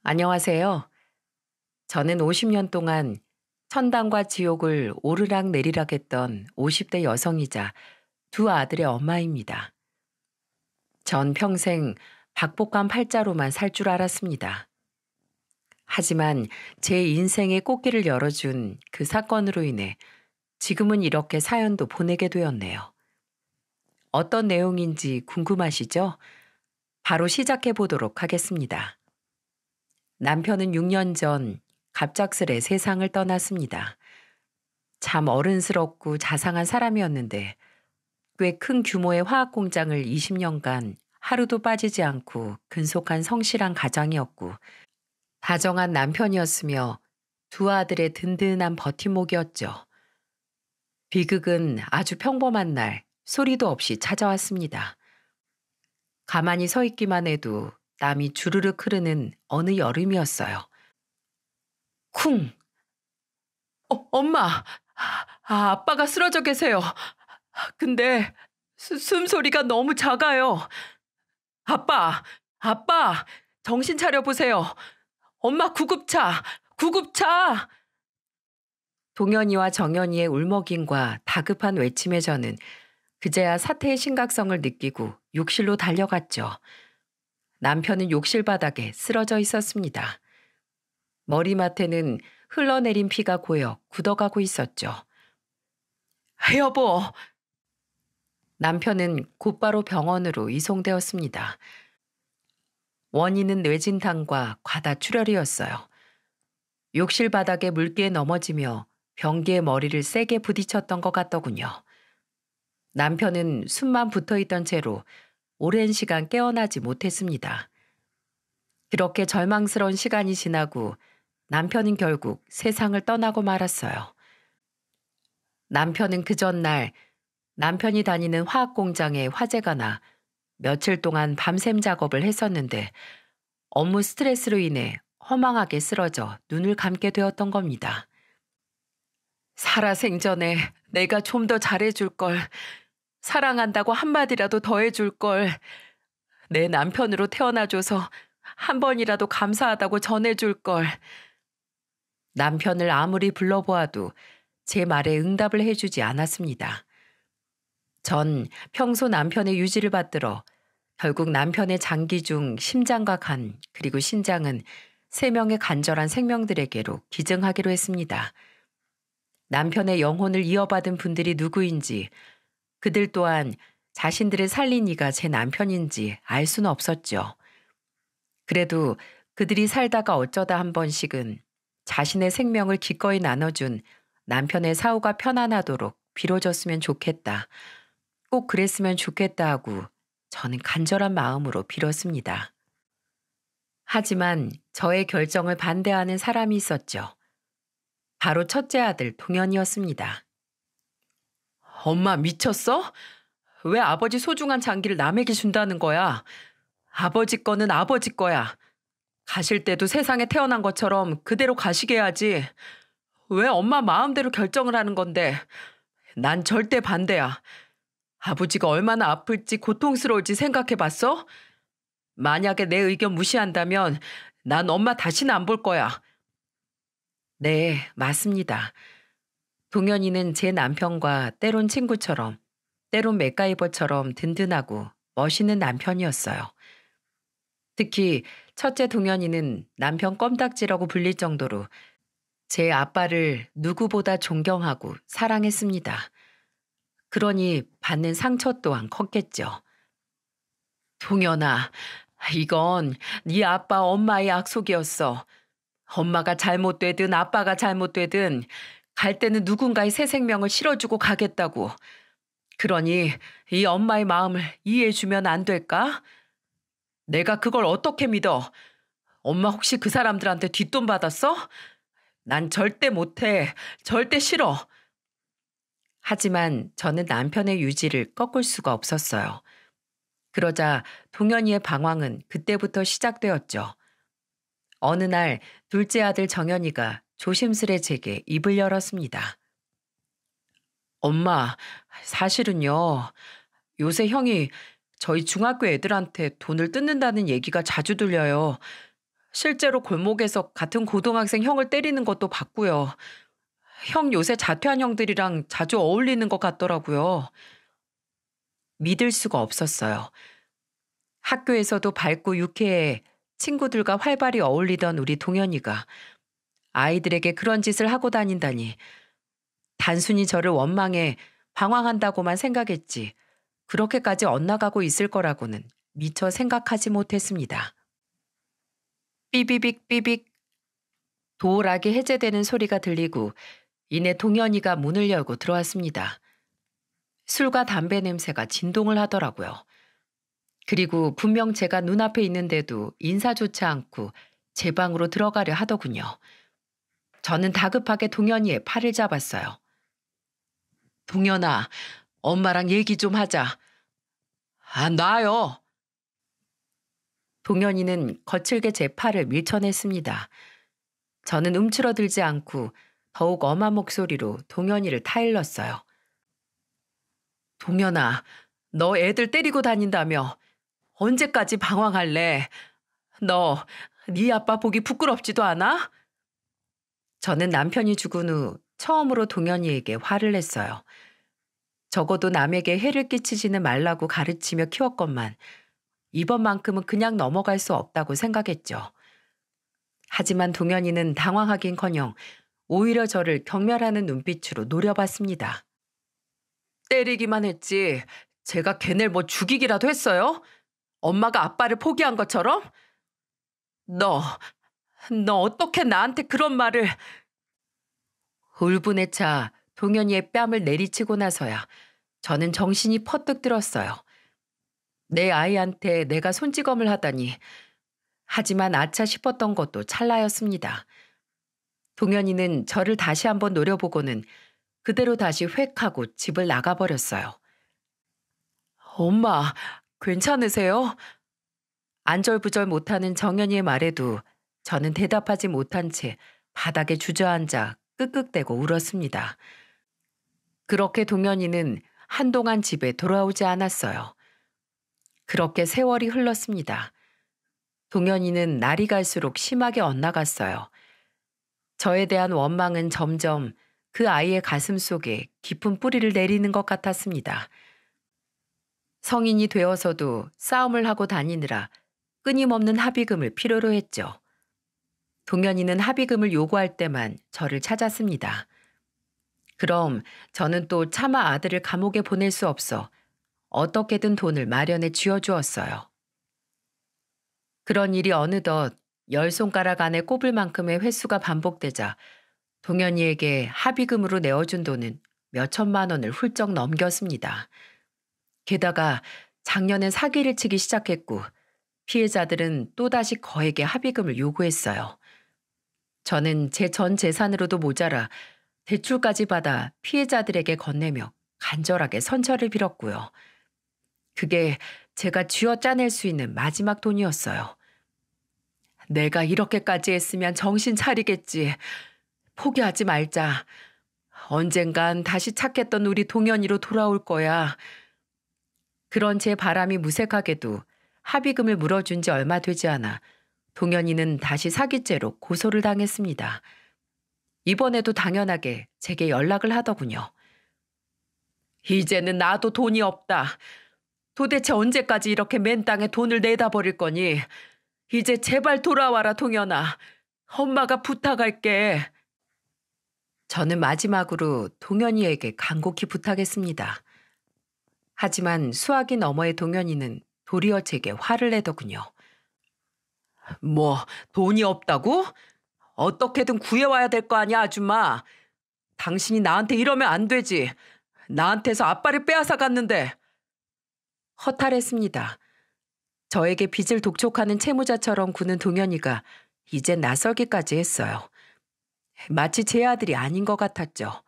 안녕하세요. 저는 50년 동안 천당과 지옥을 오르락내리락 했던 50대 여성이자 두 아들의 엄마입니다. 전 평생 박복감 팔자로만 살 줄 알았습니다. 하지만 제 인생의 꽃길을 열어준 그 사건으로 인해 지금은 이렇게 사연도 보내게 되었네요. 어떤 내용인지 궁금하시죠? 바로 시작해 보도록 하겠습니다. 남편은 6년 전 갑작스레 세상을 떠났습니다. 참 어른스럽고 자상한 사람이었는데 꽤 큰 규모의 화학 공장을 20년간 하루도 빠지지 않고 근속한 성실한 가장이었고 다정한 남편이었으며 두 아들의 든든한 버팀목이었죠. 비극은 아주 평범한 날 소리도 없이 찾아왔습니다. 가만히 서 있기만 해도 땀이 주르륵 흐르는 어느 여름이었어요. 쿵! 엄마! 아빠가 쓰러져 계세요. 근데 숨소리가 너무 작아요. 아빠! 아빠! 정신 차려보세요. 엄마 구급차! 구급차! 동현이와 정연이의 울먹임과 다급한 외침에 저는 그제야 사태의 심각성을 느끼고 욕실로 달려갔죠. 남편은 욕실 바닥에 쓰러져 있었습니다. 머리맡에는 흘러내린 피가 고여 굳어가고 있었죠. 여보! 남편은 곧바로 병원으로 이송되었습니다. 원인은 뇌진탕과 과다출혈이었어요. 욕실 바닥에 물기에 넘어지며 변기에 머리를 세게 부딪혔던 것 같더군요. 남편은 숨만 붙어있던 채로 오랜 시간 깨어나지 못했습니다. 그렇게 절망스러운 시간이 지나고 남편은 결국 세상을 떠나고 말았어요. 남편은 그 전날 남편이 다니는 화학 공장에 화재가 나 며칠 동안 밤샘 작업을 했었는데 업무 스트레스로 인해 허망하게 쓰러져 눈을 감게 되었던 겁니다. 살아생전에 내가 좀 더 잘해줄 걸, 사랑한다고 한마디라도 더 해줄 걸, 내 남편으로 태어나줘서 한 번이라도 감사하다고 전해줄 걸. 남편을 아무리 불러보아도 제 말에 응답을 해주지 않았습니다. 전 평소 남편의 유지를 받들어 결국 남편의 장기 중 심장과 간 그리고 신장은 3명의 간절한 생명들에게로 기증하기로 했습니다. 남편의 영혼을 이어받은 분들이 누구인지 그들 또한 자신들을 살린 이가 제 남편인지 알 수는 없었죠. 그래도 그들이 살다가 어쩌다 한 번씩은 자신의 생명을 기꺼이 나눠준 남편의 사후가 편안하도록 빌어줬으면 좋겠다. 꼭 그랬으면 좋겠다 하고 저는 간절한 마음으로 빌었습니다. 하지만 저의 결정을 반대하는 사람이 있었죠. 바로 첫째 아들 동현이었습니다. 엄마 미쳤어? 왜 아버지 소중한 장기를 남에게 준다는 거야? 아버지 거는 아버지 거야. 가실 때도 세상에 태어난 것처럼 그대로 가시게 해야지. 왜 엄마 마음대로 결정을 하는 건데? 난 절대 반대야. 아버지가 얼마나 아플지 고통스러울지 생각해 봤어? 만약에 내 의견 무시한다면 난 엄마 다시는 안 볼 거야. 네, 맞습니다. 동현이는 제 남편과 때론 친구처럼, 때론 맥가이버처럼 든든하고 멋있는 남편이었어요. 특히 첫째 동현이는 남편 껌딱지라고 불릴 정도로 제 아빠를 누구보다 존경하고 사랑했습니다. 그러니 받는 상처 또한 컸겠죠. 동현아, 이건 네 아빠 엄마의 약속이었어. 엄마가 잘못되든 아빠가 잘못되든 갈 때는 누군가의 새 생명을 실어주고 가겠다고. 그러니 이 엄마의 마음을 이해해주면 안 될까? 내가 그걸 어떻게 믿어? 엄마 혹시 그 사람들한테 뒷돈 받았어? 난 절대 못해. 절대 싫어. 하지만 저는 남편의 유지를 꺾을 수가 없었어요. 그러자 동현이의 방황은 그때부터 시작되었죠. 어느 날 둘째 아들 정현이가 조심스레 제게 입을 열었습니다. 엄마, 사실은요. 요새 형이 저희 중학교 애들한테 돈을 뜯는다는 얘기가 자주 들려요. 실제로 골목에서 같은 고등학생 형을 때리는 것도 봤고요. 형 요새 자퇴한 형들이랑 자주 어울리는 것 같더라고요. 믿을 수가 없었어요. 학교에서도 밝고 유쾌해 친구들과 활발히 어울리던 우리 동현이가 아이들에게 그런 짓을 하고 다닌다니. 단순히 저를 원망해 방황한다고만 생각했지. 그렇게까지 엇나가고 있을 거라고는 미처 생각하지 못했습니다. 삐비빅 삐빅. 도어락이 해제되는 소리가 들리고 이내 동현이가 문을 열고 들어왔습니다. 술과 담배 냄새가 진동을 하더라고요. 그리고 분명 제가 눈앞에 있는데도 인사조차 않고 제 방으로 들어가려 하더군요. 저는 다급하게 동현이의 팔을 잡았어요. 동현아, 엄마랑 얘기 좀 하자. 안 놔요. 동현이는 거칠게 제 팔을 밀쳐냈습니다. 저는 움츠러들지 않고 더욱 엄한 목소리로 동현이를 타일렀어요. 동현아, 너 애들 때리고 다닌다며 언제까지 방황할래? 너, 네 아빠 보기 부끄럽지도 않아? 저는 남편이 죽은 후 처음으로 동현이에게 화를 냈어요. 적어도 남에게 해를 끼치지는 말라고 가르치며 키웠건만 이번만큼은 그냥 넘어갈 수 없다고 생각했죠. 하지만 동현이는 당황하긴커녕 오히려 저를 경멸하는 눈빛으로 노려봤습니다. 때리기만 했지 제가 걔네를 뭐 죽이기라도 했어요? 엄마가 아빠를 포기한 것처럼? 너 어떻게 나한테 그런 말을... 울분에 차 동현이의 뺨을 내리치고 나서야 저는 정신이 퍼뜩 들었어요. 내 아이한테 내가 손찌검을 하다니. 하지만 아차 싶었던 것도 찰나였습니다. 동현이는 저를 다시 한번 노려보고는 그대로 다시 획 하고 집을 나가버렸어요. 엄마, 괜찮으세요? 안절부절 못하는 정연이의 말에도 저는 대답하지 못한 채 바닥에 주저앉아 끄끄대고 울었습니다. 그렇게 동현이는 한동안 집에 돌아오지 않았어요. 그렇게 세월이 흘렀습니다. 동현이는 날이 갈수록 심하게 엇나갔어요. 저에 대한 원망은 점점 그 아이의 가슴 속에 깊은 뿌리를 내리는 것 같았습니다. 성인이 되어서도 싸움을 하고 다니느라 끊임없는 합의금을 필요로 했죠. 동현이는 합의금을 요구할 때만 저를 찾았습니다. 그럼 저는 또 차마 아들을 감옥에 보낼 수 없어 어떻게든 돈을 마련해 쥐어주었어요. 그런 일이 어느덧 10손가락 안에 꼽을 만큼의 횟수가 반복되자 동현이에게 합의금으로 내어준 돈은 몇천만 원을 훌쩍 넘겼습니다. 게다가 작년엔 사기를 치기 시작했고 피해자들은 또다시 거액의 합의금을 요구했어요. 저는 제 전 재산으로도 모자라 대출까지 받아 피해자들에게 건네며 간절하게 선처를 빌었고요. 그게 제가 쥐어 짜낼 수 있는 마지막 돈이었어요. 내가 이렇게까지 했으면 정신 차리겠지. 포기하지 말자. 언젠간 다시 착했던 우리 동현이로 돌아올 거야. 그런 제 바람이 무색하게도 합의금을 물어준 지 얼마 되지 않아 동현이는 다시 사기죄로 고소를 당했습니다. 이번에도 당연하게 제게 연락을 하더군요. 이제는 나도 돈이 없다. 도대체 언제까지 이렇게 맨 땅에 돈을 내다 버릴 거니? 이제 제발 돌아와라, 동현아. 엄마가 부탁할게. 저는 마지막으로 동현이에게 간곡히 부탁했습니다. 하지만 수화기 너머의 동현이는 도리어 제게 화를 내더군요. 뭐 돈이 없다고? 어떻게든 구해와야 될 거 아니야, 아줌마. 당신이 나한테 이러면 안 되지. 나한테서 아빠를 빼앗아 갔는데. 허탈했습니다. 저에게 빚을 독촉하는 채무자처럼 구는 동현이가 이젠 낯설기까지 했어요. 마치 제 아들이 아닌 것 같았죠.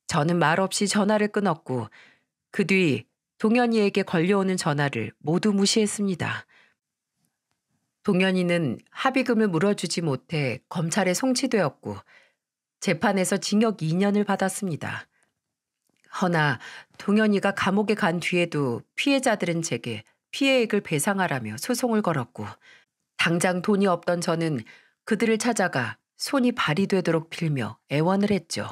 저는 말없이 전화를 끊었고 그 뒤 동현이에게 걸려오는 전화를 모두 무시했습니다. 동현이는 합의금을 물어주지 못해 검찰에 송치되었고 재판에서 징역 2년을 받았습니다. 허나 동현이가 감옥에 간 뒤에도 피해자들은 제게 피해액을 배상하라며 소송을 걸었고 당장 돈이 없던 저는 그들을 찾아가 손이 발이 되도록 빌며 애원을 했죠.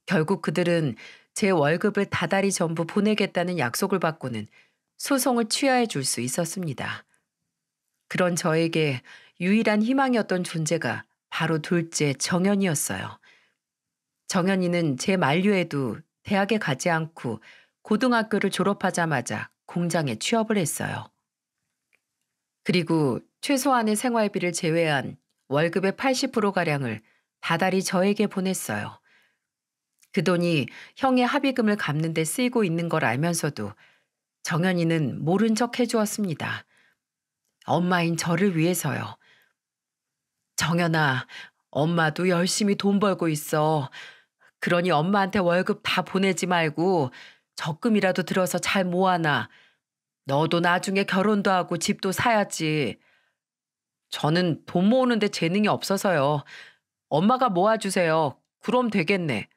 결국 그들은 제 월급을 다달이 전부 보내겠다는 약속을 받고는 소송을 취하해 줄 수 있었습니다. 그런 저에게 유일한 희망이었던 존재가 바로 둘째 정연이었어요. 정연이는 제 만류에도 대학에 가지 않고 고등학교를 졸업하자마자 공장에 취업을 했어요. 그리고 최소한의 생활비를 제외한 월급의 80%가량을 다달이 저에게 보냈어요. 그 돈이 형의 합의금을 갚는 데 쓰이고 있는 걸 알면서도 정연이는 모른 척 해주었습니다. 엄마인 저를 위해서요. 정연아, 엄마도 열심히 돈 벌고 있어. 그러니 엄마한테 월급 다 보내지 말고 적금이라도 들어서 잘 모아놔. 너도 나중에 결혼도 하고 집도 사야지. 저는 돈 모으는데 재능이 없어서요. 엄마가 모아주세요. 그럼 되겠네.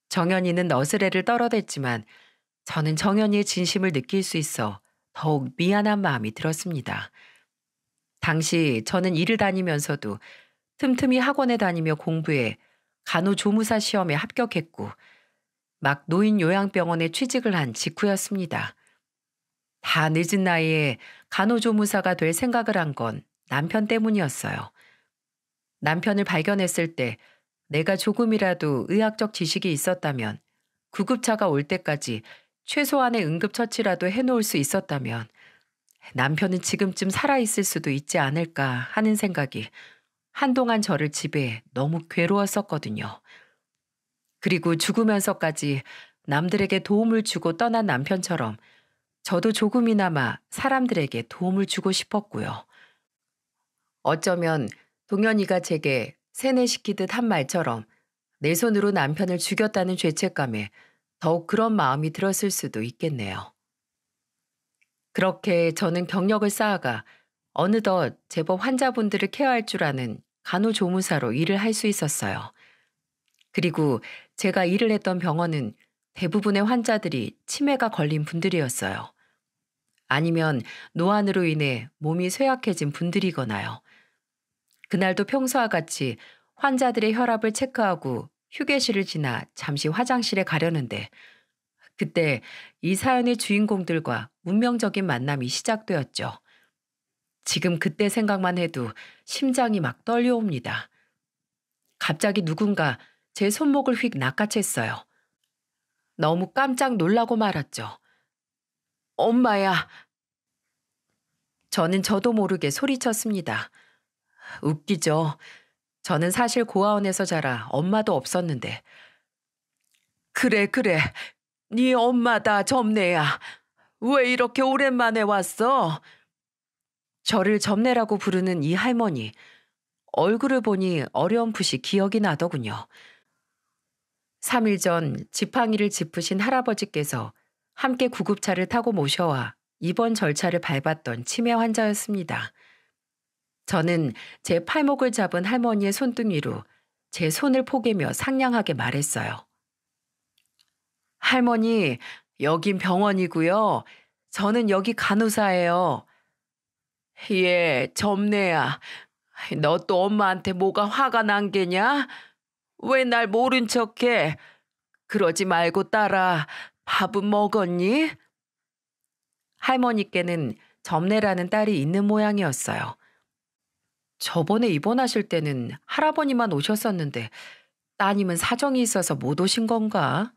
정연이는 너스레를 떨어댔지만 저는 정연이의 진심을 느낄 수 있어 더욱 미안한 마음이 들었습니다. 당시 저는 일을 다니면서도 틈틈이 학원에 다니며 공부해 간호조무사 시험에 합격했고 막 노인 요양병원에 취직을 한 직후였습니다. 다 늦은 나이에 간호조무사가 될 생각을 한 건 남편 때문이었어요. 남편을 발견했을 때 내가 조금이라도 의학적 지식이 있었다면, 구급차가 올 때까지 최소한의 응급처치라도 해놓을 수 있었다면 남편은 지금쯤 살아있을 수도 있지 않을까 하는 생각이 한동안 저를 지배해 너무 괴로웠었거든요. 그리고 죽으면서까지 남들에게 도움을 주고 떠난 남편처럼 저도 조금이나마 사람들에게 도움을 주고 싶었고요. 어쩌면 동현이가 제게 세뇌시키듯 한 말처럼 내 손으로 남편을 죽였다는 죄책감에 더욱 그런 마음이 들었을 수도 있겠네요. 그렇게 저는 경력을 쌓아가 어느덧 제법 환자분들을 케어할 줄 아는 간호조무사로 일을 할 수 있었어요. 그리고 제가 일을 했던 병원은 대부분의 환자들이 치매가 걸린 분들이었어요. 아니면 노안으로 인해 몸이 쇠약해진 분들이거나요. 그날도 평소와 같이 환자들의 혈압을 체크하고 휴게실을 지나 잠시 화장실에 가려는데 그때 이 사연의 주인공들과 운명적인 만남이 시작되었죠. 지금 그때 생각만 해도 심장이 막 떨려옵니다. 갑자기 누군가 제 손목을 휙 낚아챘어요. 너무 깜짝 놀라고 말았죠. 엄마야. 저는 저도 모르게 소리쳤습니다. 웃기죠. 저는 사실 고아원에서 자라 엄마도 없었는데. 그래, 그래. 네 엄마다, 점내야. 왜 이렇게 오랜만에 왔어? 저를 점내라고 부르는 이 할머니. 얼굴을 보니 어렴풋이 기억이 나더군요. 3일 전 지팡이를 짚으신 할아버지께서 함께 구급차를 타고 모셔와 입원 절차를 밟았던 치매 환자였습니다. 저는 제 팔목을 잡은 할머니의 손등위로 제 손을 포개며 상냥하게 말했어요. 할머니, 여긴 병원이고요. 저는 여기 간호사예요. 예, 점내야. 너 또 엄마한테 뭐가 화가 난 게냐? 왜 날 모른 척해? 그러지 말고 딸아, 밥은 먹었니? 할머니께는 점내라는 딸이 있는 모양이었어요. 저번에 입원하실 때는 할아버니만 오셨었는데 따님은 사정이 있어서 못 오신 건가?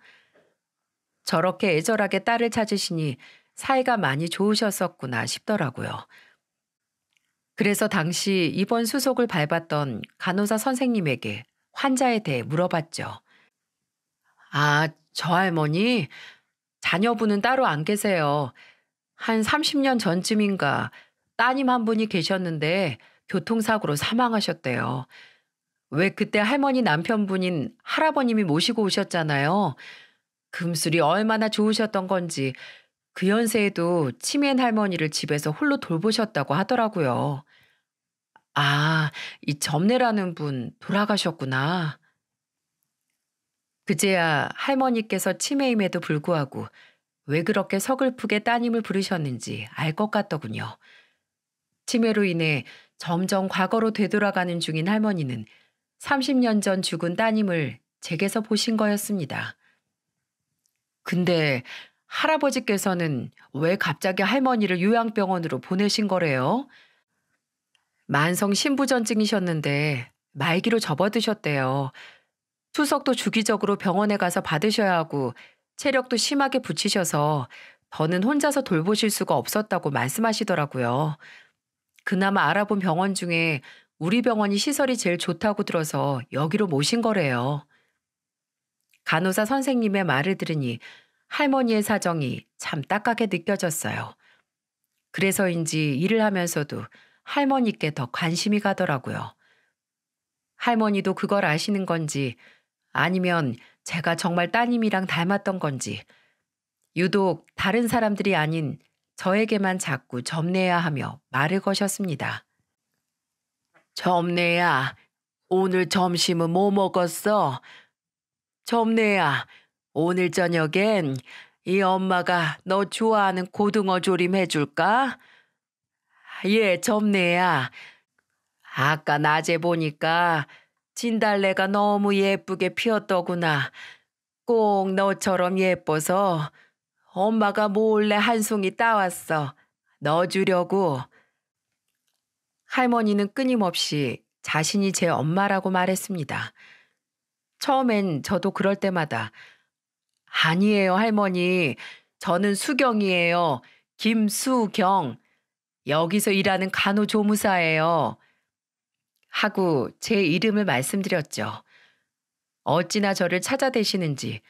저렇게 애절하게 딸을 찾으시니 사이가 많이 좋으셨었구나 싶더라고요. 그래서 당시 입원 수속을 밟았던 간호사 선생님에게 환자에 대해 물어봤죠. 아, 저 할머니? 자녀분은 따로 안 계세요. 한 30년 전쯤인가 따님 한 분이 계셨는데 교통사고로 사망하셨대요. 왜 그때 할머니 남편분인 할아버님이 모시고 오셨잖아요. 금술이 얼마나 좋으셨던 건지 그 연세에도 치매인 할머니를 집에서 홀로 돌보셨다고 하더라고요. 아, 이 점례라는 분 돌아가셨구나. 그제야 할머니께서 치매임에도 불구하고 왜 그렇게 서글프게 따님을 부르셨는지 알 것 같더군요. 치매로 인해 점점 과거로 되돌아가는 중인 할머니는 30년 전 죽은 따님을 댁에서 보신 거였습니다. 근데 할아버지께서는 왜 갑자기 할머니를 요양병원으로 보내신 거래요? 만성 신부전증이셨는데 말기로 접어드셨대요. 투석도 주기적으로 병원에 가서 받으셔야 하고 체력도 심하게 붙이셔서 더는 혼자서 돌보실 수가 없었다고 말씀하시더라고요. 그나마 알아본 병원 중에 우리 병원이 시설이 제일 좋다고 들어서 여기로 모신 거래요. 간호사 선생님의 말을 들으니 할머니의 사정이 참 딱하게 느껴졌어요. 그래서인지 일을 하면서도 할머니께 더 관심이 가더라고요. 할머니도 그걸 아시는 건지 아니면 제가 정말 따님이랑 닮았던 건지 유독 다른 사람들이 아닌 저에게만 자꾸 점례야 하며 말을 거셨습니다. 점례야, 오늘 점심은 뭐 먹었어? 점례야, 오늘 저녁엔 이 엄마가 너 좋아하는 고등어 조림 해줄까? 예, 점례야. 아까 낮에 보니까 진달래가 너무 예쁘게 피었더구나. 꼭 너처럼 예뻐서 엄마가 몰래 한 송이 따왔어. 너 주려고. 할머니는 끊임없이 자신이 제 엄마라고 말했습니다. 처음엔 저도 그럴 때마다 아니에요, 할머니. 저는 수경이에요. 김수경. 여기서 일하는 간호조무사예요. 하고 제 이름을 말씀드렸죠. 어찌나 저를 찾아대시는지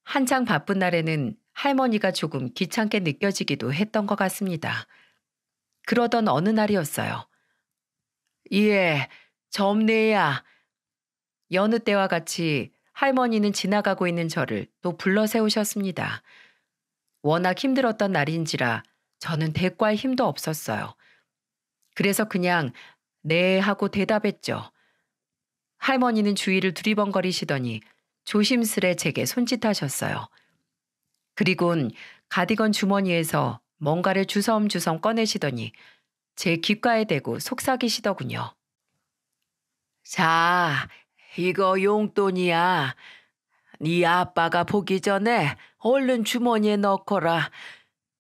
한창 바쁜 날에는 할머니가 조금 귀찮게 느껴지기도 했던 것 같습니다. 그러던 어느 날이었어요. 예, 점례야. 여느 때와 같이 할머니는 지나가고 있는 저를 또 불러 세우셨습니다. 워낙 힘들었던 날인지라 저는 대꾸할 힘도 없었어요. 그래서 그냥 네 하고 대답했죠. 할머니는 주위를 두리번거리시더니 조심스레 제게 손짓하셨어요. 그리곤 가디건 주머니에서 뭔가를 주섬주섬 꺼내시더니 제 귓가에 대고 속삭이시더군요. 자, 이거 용돈이야. 네 아빠가 보기 전에 얼른 주머니에 넣거라.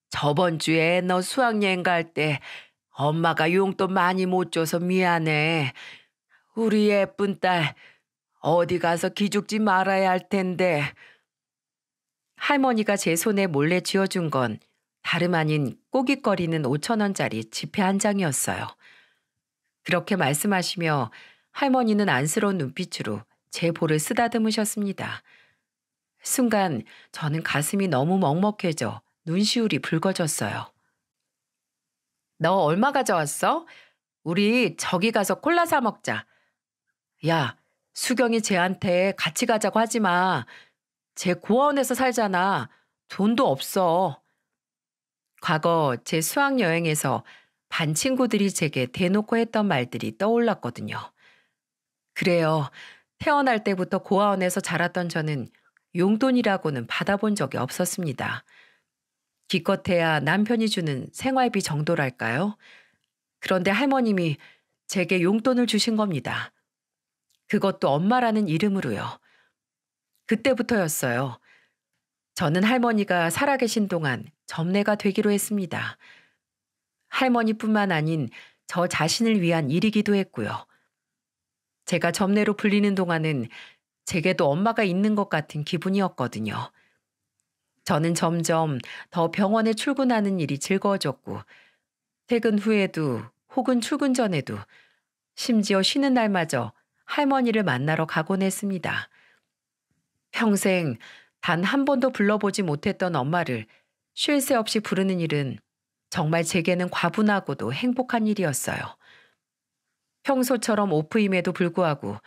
저번 주에 너 수학여행 갈 때 엄마가 용돈 많이 못 줘서 미안해. 우리 예쁜 딸 어디 가서 기죽지 말아야 할 텐데. 할머니가 제 손에 몰래 쥐어준 건 다름 아닌 꼬깃거리는 5,000원짜리 지폐 한 장이었어요. 그렇게 말씀하시며 할머니는 안쓰러운 눈빛으로 제 볼을 쓰다듬으셨습니다. 순간 저는 가슴이 너무 먹먹해져 눈시울이 붉어졌어요. 너 얼마 가져왔어? 우리 저기 가서 콜라 사 먹자. 야, 수경이 쟤한테 같이 가자고 하지 마. 쟤 고아원에서 살잖아. 돈도 없어. 과거 제 수학여행에서 반 친구들이 제게 대놓고 했던 말들이 떠올랐거든요. 그래요. 태어날 때부터 고아원에서 자랐던 저는 용돈이라고는 받아본 적이 없었습니다. 기껏해야 남편이 주는 생활비 정도랄까요? 그런데 할머님이 제게 용돈을 주신 겁니다. 그것도 엄마라는 이름으로요. 그때부터였어요. 저는 할머니가 살아계신 동안 점례가 되기로 했습니다. 할머니뿐만 아닌 저 자신을 위한 일이기도 했고요. 제가 점례로 불리는 동안은 제게도 엄마가 있는 것 같은 기분이었거든요. 저는 점점 더 병원에 출근하는 일이 즐거워졌고 퇴근 후에도 혹은 출근 전에도 심지어 쉬는 날마저 할머니를 만나러 가곤 했습니다. 평생 단 한 번도 불러보지 못했던 엄마를 쉴 새 없이 부르는 일은 정말 제게는 과분하고도 행복한 일이었어요. 평소처럼 오프임에도 불구하고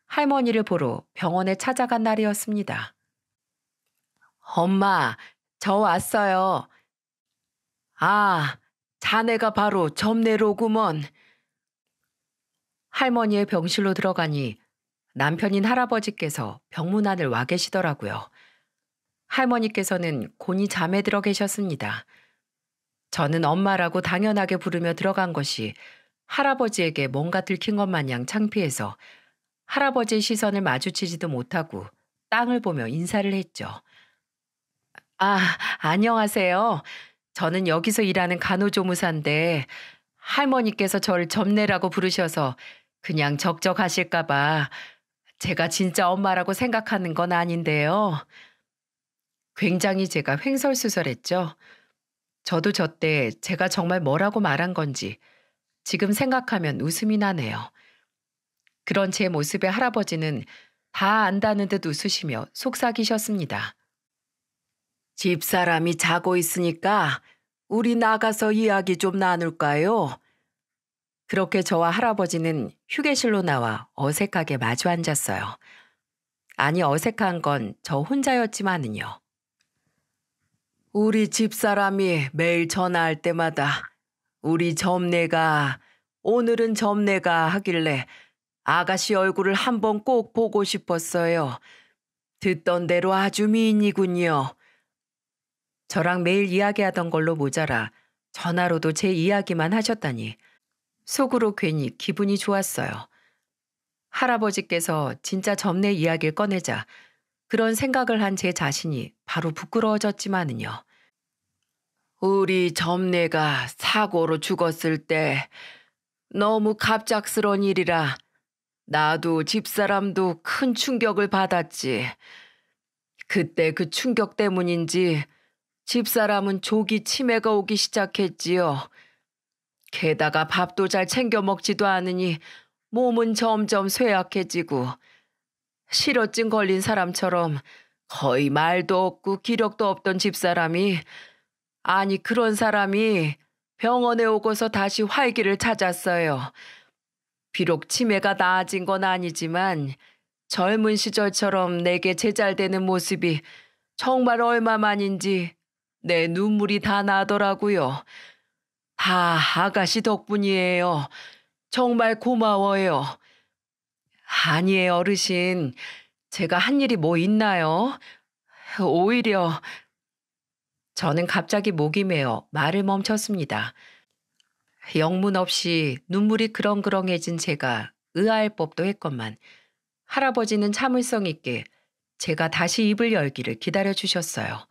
할머니를 보러 병원에 찾아간 날이었습니다. 엄마, 저 왔어요. 아, 자네가 바로 점례로구먼. 할머니의 병실로 들어가니 남편인 할아버지께서 병문 안을 와 계시더라고요. 할머니께서는 곤히 잠에 들어 계셨습니다. 저는 엄마라고 당연하게 부르며 들어간 것이 할아버지에게 뭔가 들킨 것 마냥 창피해서 할아버지의 시선을 마주치지도 못하고 땅을 보며 인사를 했죠. 아, 안녕하세요. 저는 여기서 일하는 간호조무사인데 할머니께서 저를 점례라고 부르셔서 그냥 적적하실까봐 제가 진짜 엄마라고 생각하는 건 아닌데요. 굉장히 제가 횡설수설했죠. 저도 저때 제가 정말 뭐라고 말한 건지 지금 생각하면 웃음이 나네요. 그런 제 모습에 할아버지는 다 안다는 듯 웃으시며 속삭이셨습니다. 집사람이 자고 있으니까 우리 나가서 이야기 좀 나눌까요? 그렇게 저와 할아버지는 휴게실로 나와 어색하게 마주 앉았어요. 아니, 어색한 건 저 혼자였지만은요. 우리 집사람이 매일 전화할 때마다 우리 점례가 오늘은 점례가 하길래 아가씨 얼굴을 한번 꼭 보고 싶었어요. 듣던 대로 아주 미인이군요. 저랑 매일 이야기하던 걸로 모자라 전화로도 제 이야기만 하셨다니 속으로 괜히 기분이 좋았어요. 할아버지께서 진짜 점례 이야기를 꺼내자 그런 생각을 한 제 자신이 바로 부끄러워졌지만은요. 우리 점례가 사고로 죽었을 때 너무 갑작스러운 일이라 나도 집사람도 큰 충격을 받았지. 그때 그 충격 때문인지 집사람은 조기 치매가 오기 시작했지요. 게다가 밥도 잘 챙겨 먹지도 않으니 몸은 점점 쇠약해지고 실어증 걸린 사람처럼 거의 말도 없고 기력도 없던 집사람이 아니 그런 사람이 병원에 오고서 다시 활기를 찾았어요. 비록 치매가 나아진 건 아니지만 젊은 시절처럼 내게 제잘되는 모습이 정말 얼마만인지 내 눈물이 다 나더라고요. 다 아가씨 덕분이에요. 정말 고마워요. 아니에요, 어르신. 제가 한 일이 뭐 있나요? 오히려 저는 갑자기 목이 메어 말을 멈췄습니다. 영문 없이 눈물이 그렁그렁해진 제가 의아할 법도 했건만 할아버지는 참을성 있게 제가 다시 입을 열기를 기다려 주셨어요.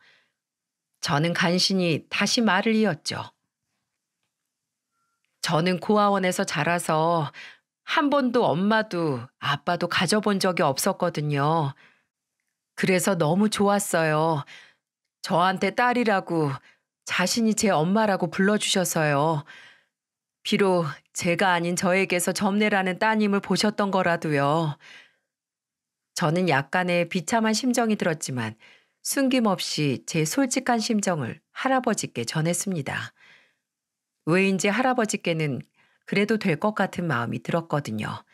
저는 간신히 다시 말을 이었죠. 저는 고아원에서 자라서 한 번도 엄마도 아빠도 가져본 적이 없었거든요. 그래서 너무 좋았어요. 저한테 딸이라고 자신이 제 엄마라고 불러주셔서요. 비록 제가 아닌 저에게서 점례라는 따님을 보셨던 거라도요. 저는 약간의 비참한 심정이 들었지만 숨김없이 제 솔직한 심정을 할아버지께 전했습니다. 왜인지 할아버지께는 그래도 될 것 같은 마음이 들었거든요.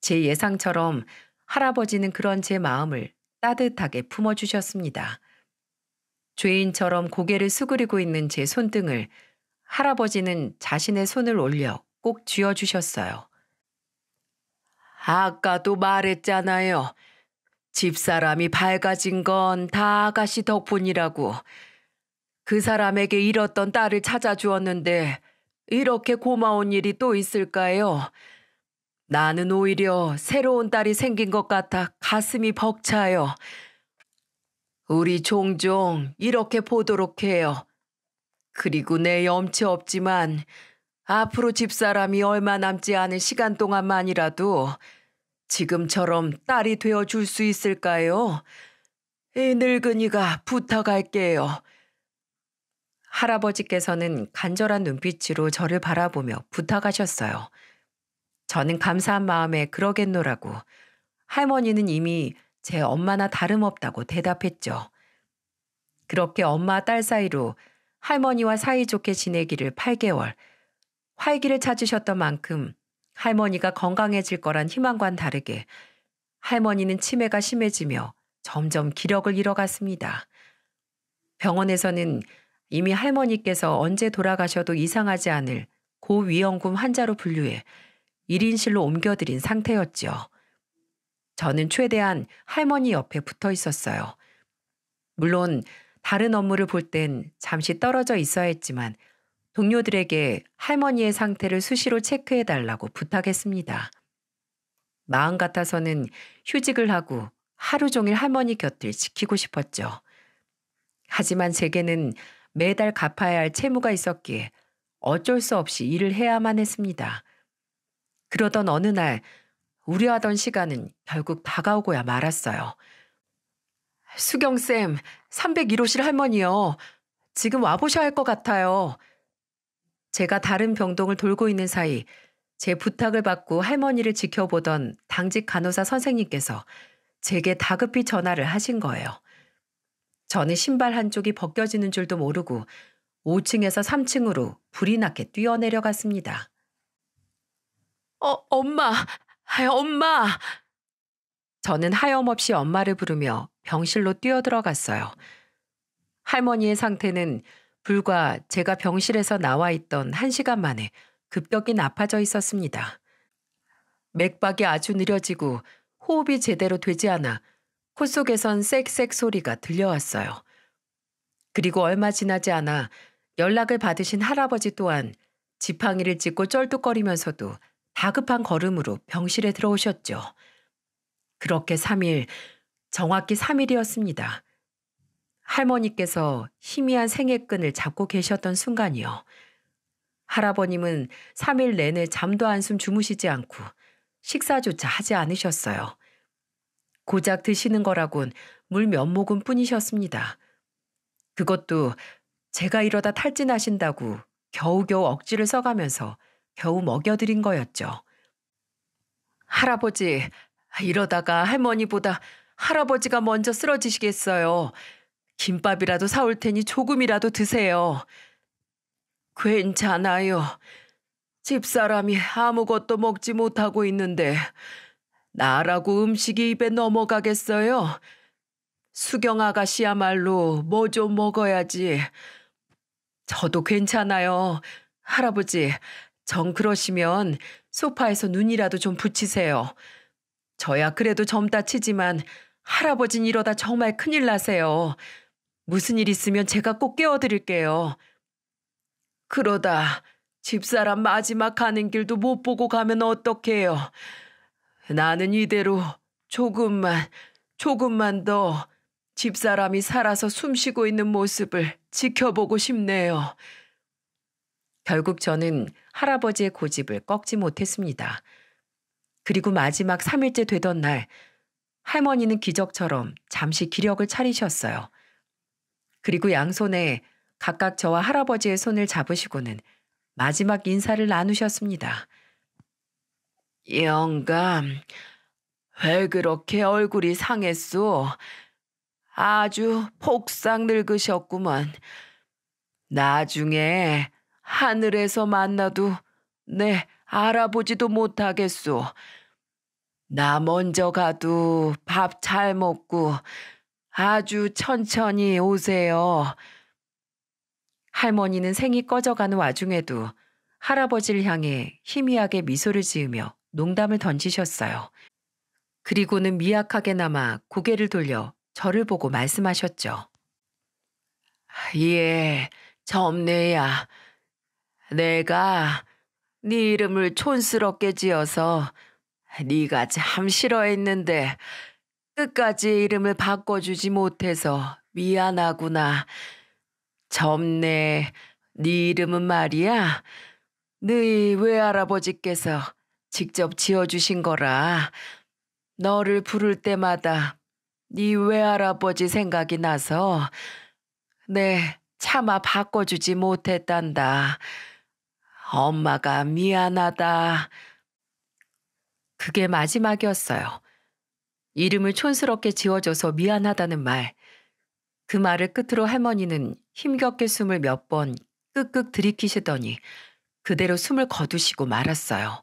제 예상처럼 할아버지는 그런 제 마음을 따뜻하게 품어주셨습니다. 죄인처럼 고개를 수그리고 있는 제 손등을 할아버지는 자신의 손을 올려 꼭 쥐어주셨어요. 아까도 말했잖아요. 집사람이 밝아진 건 다 아가씨 덕분이라고. 그 사람에게 잃었던 딸을 찾아주었는데 이렇게 고마운 일이 또 있을까요? 나는 오히려 새로운 딸이 생긴 것 같아 가슴이 벅차요. 우리 종종 이렇게 보도록 해요. 그리고 내 염치 없지만 앞으로 집사람이 얼마 남지 않은 시간 동안만이라도 지금처럼 딸이 되어줄 수 있을까요? 이 늙은이가 부탁할게요. 할아버지께서는 간절한 눈빛으로 저를 바라보며 부탁하셨어요. 저는 감사한 마음에 그러겠노라고 할머니는 이미 제 엄마나 다름없다고 대답했죠. 그렇게 엄마 딸 사이로 할머니와 사이좋게 지내기를 8개월, 활기를 찾으셨던 만큼 할머니가 건강해질 거란 희망과는 다르게 할머니는 치매가 심해지며 점점 기력을 잃어갔습니다. 병원에서는 이미 할머니께서 언제 돌아가셔도 이상하지 않을 고위험군 환자로 분류해 1인실로 옮겨드린 상태였죠. 저는 최대한 할머니 옆에 붙어 있었어요. 물론 다른 업무를 볼 땐 잠시 떨어져 있어야 했지만 동료들에게 할머니의 상태를 수시로 체크해 달라고 부탁했습니다. 마음 같아서는 휴직을 하고 하루 종일 할머니 곁을 지키고 싶었죠. 하지만 제게는 매달 갚아야 할 채무가 있었기에 어쩔 수 없이 일을 해야만 했습니다. 그러던 어느 날 우려하던 시간은 결국 다가오고야 말았어요. 수경쌤, 301호실 할머니요. 지금 와보셔야 할 것 같아요. 제가 다른 병동을 돌고 있는 사이 제 부탁을 받고 할머니를 지켜보던 당직 간호사 선생님께서 제게 다급히 전화를 하신 거예요. 저는 신발 한쪽이 벗겨지는 줄도 모르고 5층에서 3층으로 불이 나게 뛰어내려갔습니다. 엄마! 엄마! 저는 하염없이 엄마를 부르며 병실로 뛰어들어갔어요. 할머니의 상태는 불과 제가 병실에서 나와 있던 1시간 만에 급격히 나빠져 있었습니다. 맥박이 아주 느려지고 호흡이 제대로 되지 않아 코 속에선 쌕쌕 소리가 들려왔어요. 그리고 얼마 지나지 않아 연락을 받으신 할아버지 또한 지팡이를 짚고 쩔뚝거리면서도 다급한 걸음으로 병실에 들어오셨죠. 그렇게 3일, 정확히 3일이었습니다. 할머니께서 희미한 생애끈을 잡고 계셨던 순간이요. 할아버님은 3일 내내 잠도 한숨 주무시지 않고 식사조차 하지 않으셨어요. 고작 드시는 거라곤 물 몇 모금 뿐이셨습니다. 그것도 제가 이러다 탈진하신다고 겨우겨우 억지를 써가면서 겨우 먹여드린 거였죠. 할아버지, 이러다가 할머니보다 할아버지가 먼저 쓰러지시겠어요. 김밥이라도 사올 테니 조금이라도 드세요. 괜찮아요. 집사람이 아무것도 먹지 못하고 있는데 나라고 음식이 입에 넘어가겠어요? 수경 아가씨야말로 뭐 좀 먹어야지. 저도 괜찮아요. 할아버지, 정 그러시면 소파에서 눈이라도 좀 붙이세요. 저야 그래도 젊다 치지만 할아버진 이러다 정말 큰일 나세요. 무슨 일 있으면 제가 꼭 깨워드릴게요. 그러다 집사람 마지막 가는 길도 못 보고 가면 어떡해요. 나는 이대로 조금만 더 집사람이 살아서 숨쉬고 있는 모습을 지켜보고 싶네요. 결국 저는 할아버지의 고집을 꺾지 못했습니다. 그리고 마지막 3일째 되던 날 할머니는 기적처럼 잠시 기력을 차리셨어요. 그리고 양손에 각각 저와 할아버지의 손을 잡으시고는 마지막 인사를 나누셨습니다. 영감, 왜 그렇게 얼굴이 상했소? 아주 폭삭 늙으셨구먼. 나중에 하늘에서 만나도 내 알아보지도 못하겠소. 나 먼저 가도 밥 잘 먹고 아주 천천히 오세요. 할머니는 생이 꺼져가는 와중에도 할아버지를 향해 희미하게 미소를 지으며 농담을 던지셨어요. 그리고는 미약하게나마 고개를 돌려 저를 보고 말씀하셨죠. 예, 점례야. 내가 네 이름을 촌스럽게 지어서 네가 참 싫어했는데 끝까지 이름을 바꿔주지 못해서 미안하구나. 점례, 네 이름은 말이야. 너희 외할아버지께서 직접 지어주신 거라. 너를 부를 때마다 네 외할아버지 생각이 나서 내 차마 바꿔주지 못했단다. 엄마가 미안하다. 그게 마지막이었어요. 이름을 촌스럽게 지어줘서 미안하다는 말. 그 말을 끝으로 할머니는 힘겹게 숨을 몇 번 끄끄 들이키시더니 그대로 숨을 거두시고 말았어요.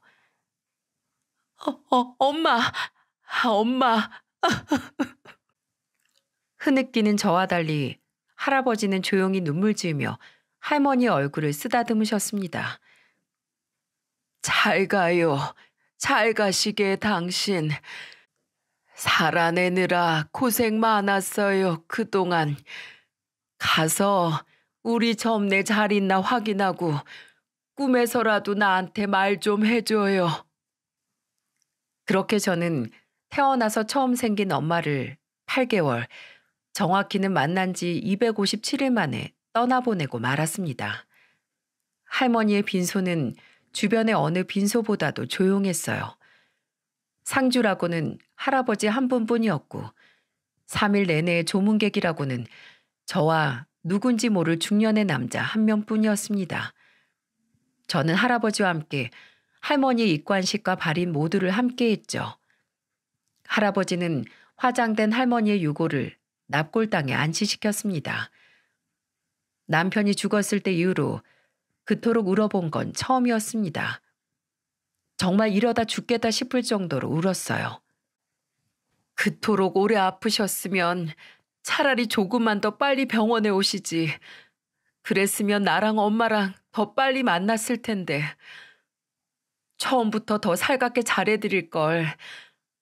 엄마. 흐느끼는 저와 달리 할아버지는 조용히 눈물 지으며 할머니 얼굴을 쓰다듬으셨습니다. 잘 가요. 잘 가시게 당신. 살아내느라 고생 많았어요, 그동안. 가서 우리 점내 잘 있나 확인하고 꿈에서라도 나한테 말 좀 해줘요. 그렇게 저는 태어나서 처음 생긴 엄마를 8개월, 정확히는 만난 지 257일 만에 떠나보내고 말았습니다. 할머니의 빈소는 주변의 어느 빈소보다도 조용했어요. 상주라고는 할아버지 한 분뿐이었고 3일 내내 조문객이라고는 저와 누군지 모를 중년의 남자 한 명뿐이었습니다. 저는 할아버지와 함께 할머니 입관식과 발인 모두를 함께 했죠. 할아버지는 화장된 할머니의 유골을 납골당에 안치시켰습니다. 남편이 죽었을 때 이후로 그토록 울어본 건 처음이었습니다. 정말 이러다 죽겠다 싶을 정도로 울었어요. 그토록 오래 아프셨으면 차라리 조금만 더 빨리 병원에 오시지. 그랬으면 나랑 엄마랑 더 빨리 만났을 텐데. 처음부터 더 살갑게 잘해드릴 걸.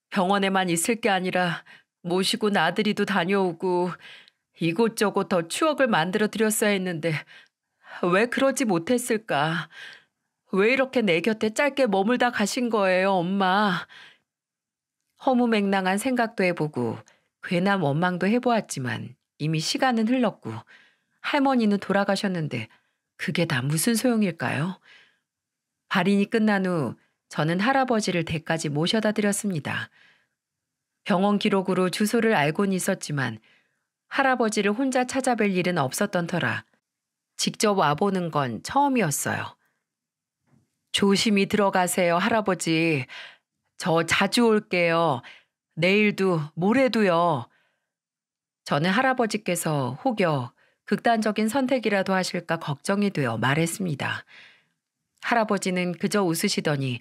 병원에만 있을 게 아니라 모시고 나들이도 다녀오고 이곳저곳 더 추억을 만들어 드렸어야 했는데 왜 그러지 못했을까? 왜 이렇게 내 곁에 짧게 머물다 가신 거예요, 엄마? 허무맹랑한 생각도 해보고 괜한 원망도 해보았지만 이미 시간은 흘렀고 할머니는 돌아가셨는데 그게 다 무슨 소용일까요? 발인이 끝난 후 저는 할아버지를 댁까지 모셔다 드렸습니다. 병원 기록으로 주소를 알고는 있었지만 할아버지를 혼자 찾아뵐 일은 없었던 터라 직접 와보는 건 처음이었어요. 조심히 들어가세요, 할아버지. 저 자주 올게요. 내일도 모레도요. 저는 할아버지께서 혹여 극단적인 선택이라도 하실까 걱정이 되어 말했습니다. 할아버지는 그저 웃으시더니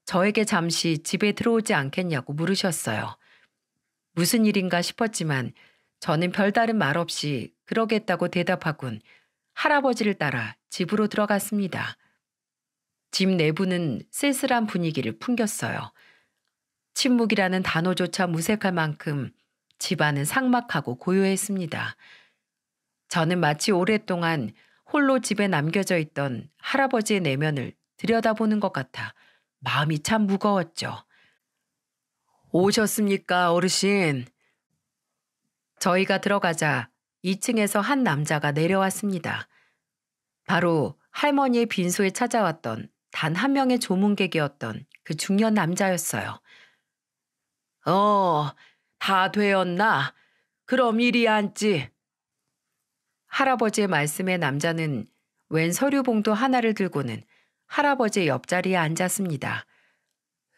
저에게 잠시 집에 들어오지 않겠냐고 물으셨어요. 무슨 일인가 싶었지만 저는 별다른 말 없이 그러겠다고 대답하곤 할아버지를 따라 집으로 들어갔습니다. 집 내부는 쓸쓸한 분위기를 풍겼어요. 침묵이라는 단어조차 무색할 만큼 집안은 삭막하고 고요했습니다. 저는 마치 오랫동안 홀로 집에 남겨져 있던 할아버지의 내면을 들여다보는 것 같아 마음이 참 무거웠죠. 오셨습니까, 어르신? 저희가 들어가자 2층에서 한 남자가 내려왔습니다. 바로 할머니의 빈소에 찾아왔던 단 한 명의 조문객이었던 그 중년 남자였어요. 다 되었나? 그럼 이리 앉지. 할아버지의 말씀에 남자는 웬 서류 봉투 하나를 들고는 할아버지의 옆자리에 앉았습니다.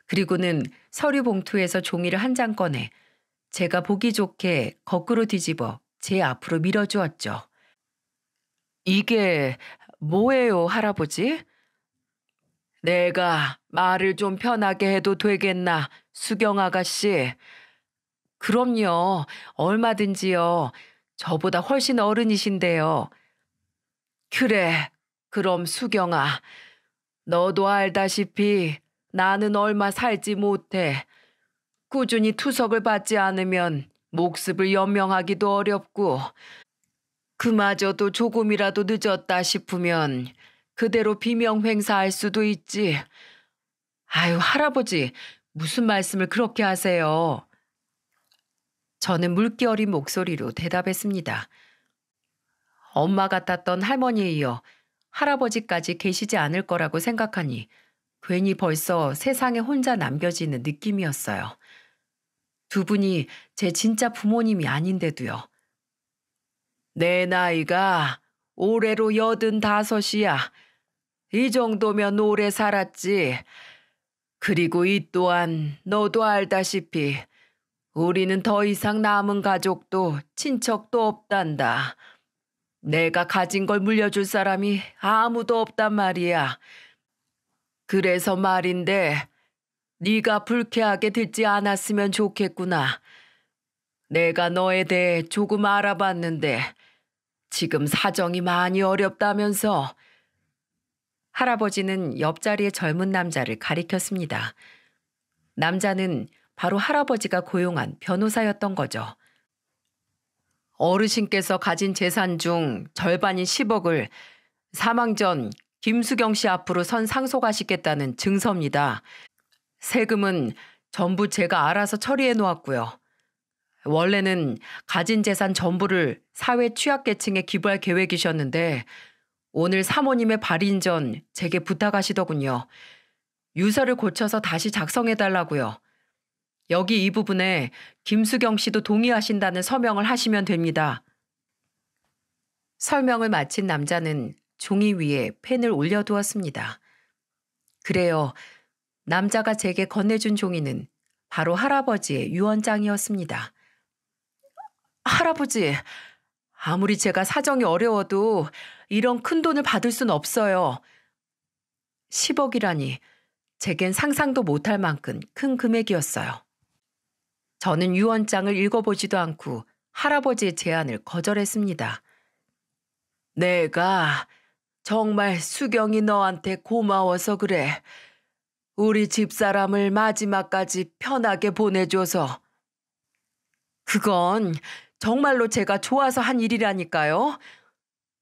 그리고는 서류 봉투에서 종이를 한 장 꺼내 제가 보기 좋게 거꾸로 뒤집어 제 앞으로 밀어주었죠. 이게 뭐예요, 할아버지? 내가 말을 좀 편하게 해도 되겠나, 수경 아가씨? 그럼요, 얼마든지요. 저보다 훨씬 어른이신데요. 그래, 그럼 수경아, 너도 알다시피 나는 얼마 살지 못해. 꾸준히 투석을 받지 않으면 목습을 연명하기도 어렵고 그마저도 조금이라도 늦었다 싶으면 그대로 비명 횡사할 수도 있지. 아유, 할아버지, 무슨 말씀을 그렇게 하세요? 저는 물기 어린 목소리로 대답했습니다. 엄마 같았던 할머니에 이어 할아버지까지 계시지 않을 거라고 생각하니 괜히 벌써 세상에 혼자 남겨지는 느낌이었어요. 두 분이 제 진짜 부모님이 아닌데도요. 내 나이가 올해로 85이야. 이 정도면 오래 살았지. 그리고 이 또한 너도 알다시피 우리는 더 이상 남은 가족도 친척도 없단다. 내가 가진 걸 물려줄 사람이 아무도 없단 말이야. 그래서 말인데 네가 불쾌하게 듣지 않았으면 좋겠구나. 내가 너에 대해 조금 알아봤는데 지금 사정이 많이 어렵다면서. 할아버지는 옆자리의 젊은 남자를 가리켰습니다. 남자는 바로 할아버지가 고용한 변호사였던 거죠. 어르신께서 가진 재산 중 절반인 10억을 사망 전 김수경 씨 앞으로 선 상속하시겠다는 증서입니다. 세금은 전부 제가 알아서 처리해 놓았고요. 원래는 가진 재산 전부를 사회 취약계층에 기부할 계획이셨는데 오늘 사모님의 발인 전 제게 부탁하시더군요. 유서를 고쳐서 다시 작성해 달라고요. 여기 이 부분에 김수경 씨도 동의하신다는 서명을 하시면 됩니다. 설명을 마친 남자는 종이 위에 펜을 올려두었습니다. 그래요. 남자가 제게 건네준 종이는 바로 할아버지의 유언장이었습니다. 할아버지, 아무리 제가 사정이 어려워도 이런 큰 돈을 받을 순 없어요. 10억이라니 제겐 상상도 못할 만큼 큰 금액이었어요. 저는 유언장을 읽어보지도 않고 할아버지의 제안을 거절했습니다. 내가 정말 수경이 너한테 고마워서 그래. 우리 집사람을 마지막까지 편하게 보내줘서. 그건 정말로 제가 좋아서 한 일이라니까요.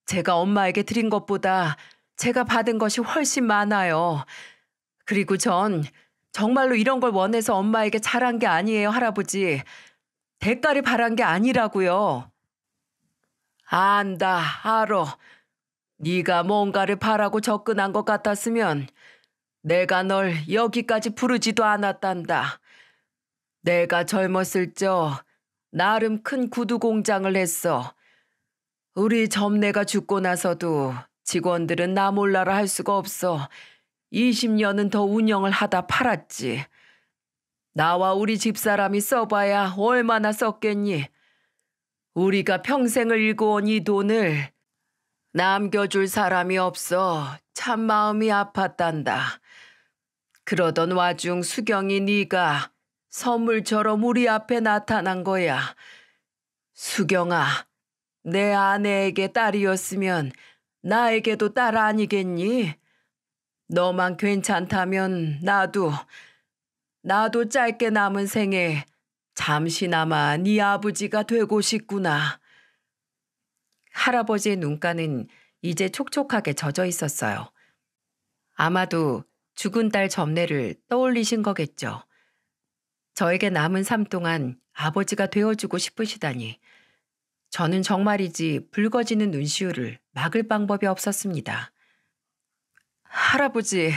제가 엄마에게 드린 것보다 제가 받은 것이 훨씬 많아요. 그리고 전 정말로 이런 걸 원해서 엄마에게 잘한 게 아니에요, 할아버지. 대가를 바란 게 아니라고요. 안다, 알어. 네가 뭔가를 바라고 접근한 것 같았으면 내가 널 여기까지 부르지도 않았단다. 내가 젊었을 적 나름 큰 구두 공장을 했어. 우리 점내가 죽고 나서도 직원들은 나 몰라라 할 수가 없어 20년은 더 운영을 하다 팔았지. 나와 우리 집사람이 써봐야 얼마나 썼겠니? 우리가 평생을 일궈온 이 돈을 남겨줄 사람이 없어 참 마음이 아팠단다. 그러던 와중 수경이 네가 선물처럼 우리 앞에 나타난 거야. 수경아, 내 아내에게 딸이었으면 나에게도 딸 아니겠니? 너만 괜찮다면 나도 짧게 남은 생에 잠시나마 네 아버지가 되고 싶구나. 할아버지의 눈가는 이제 촉촉하게 젖어 있었어요. 아마도 죽은 딸 점례를 떠올리신 거겠죠. 저에게 남은 삶 동안 아버지가 되어주고 싶으시다니. 저는 정말이지 붉어지는 눈시울을 막을 방법이 없었습니다. 할아버지,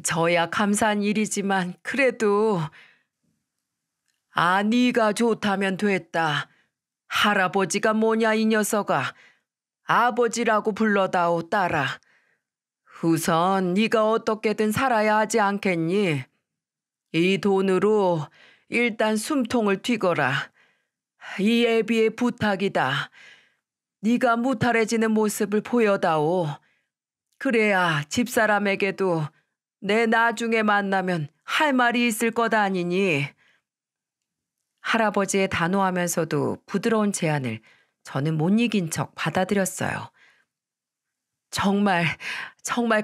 저야 감사한 일이지만 그래도 네가 좋다면 됐다. 할아버지가 뭐냐 이 녀석아. 아버지라고 불러다오 딸아. 우선 네가 어떻게든 살아야 하지 않겠니? 이 돈으로 일단 숨통을 튀거라. 이 애비의 부탁이다. 네가 무탈해지는 모습을 보여다오. 그래야 집사람에게도 내 나중에 만나면 할 말이 있을 것 아니니. 할아버지의 단호하면서도 부드러운 제안을 저는 못 이긴 척 받아들였어요. 정말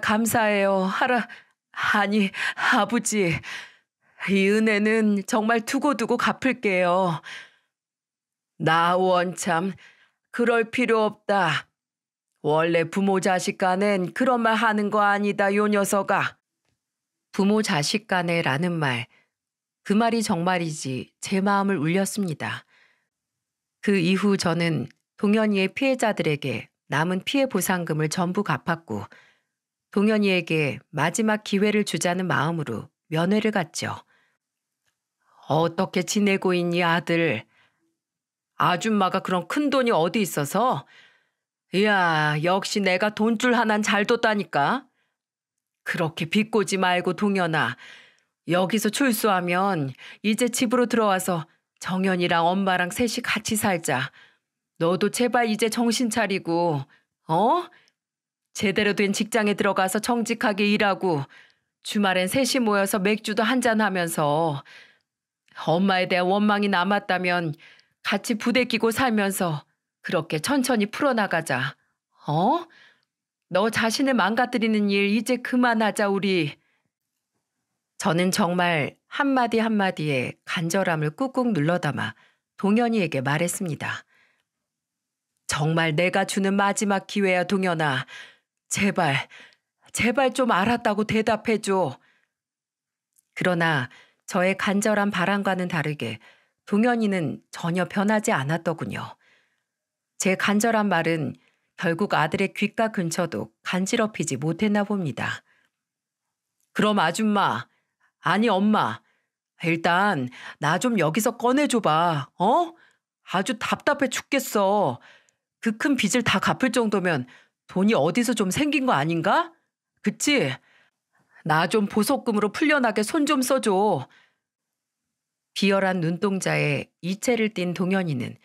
감사해요. 아니, 아버지. 이 은혜는 정말 두고두고 갚을게요. 나 원참 그럴 필요 없다. 원래 부모 자식 간엔 그런 말 하는 거 아니다, 요 녀석아. 부모 자식 간에라는 말, 그 말이 정말이지 제 마음을 울렸습니다. 그 이후 저는 동현이의 피해자들에게 남은 피해 보상금을 전부 갚았고 동현이에게 마지막 기회를 주자는 마음으로 면회를 갔죠. 어떻게 지내고 있니, 아들? 아줌마가 그런 큰 돈이 어디 있어서? 이야, 역시 내가 돈줄 하나는 잘 뒀다니까. 그렇게 비꼬지 말고 동현아. 여기서 출소하면 이제 집으로 들어와서 정연이랑 엄마랑 셋이 같이 살자. 너도 제발 이제 정신 차리고, 제대로 된 직장에 들어가서 정직하게 일하고 주말엔 셋이 모여서 맥주도 한잔하면서 엄마에 대한 원망이 남았다면 같이 부대끼고 살면서 그렇게 천천히 풀어나가자. 너 자신을 망가뜨리는 일 이제 그만하자 우리. 저는 정말 한마디 한마디에 간절함을 꾹꾹 눌러담아 동현이에게 말했습니다. 정말 내가 주는 마지막 기회야, 동현아. 제발, 제발 좀 알았다고 대답해줘. 그러나 저의 간절한 바람과는 다르게 동현이는 전혀 변하지 않았더군요. 제 간절한 말은 결국 아들의 귓가 근처도 간지럽히지 못했나 봅니다. 그럼 아줌마, 아니 엄마, 일단 나 좀 여기서 꺼내줘봐. 어? 아주 답답해 죽겠어. 그 큰 빚을 다 갚을 정도면 돈이 어디서 좀 생긴 거 아닌가? 그치? 나 좀 보석금으로 풀려나게 손 좀 써줘. 비열한 눈동자에 이채를 띤 동현이는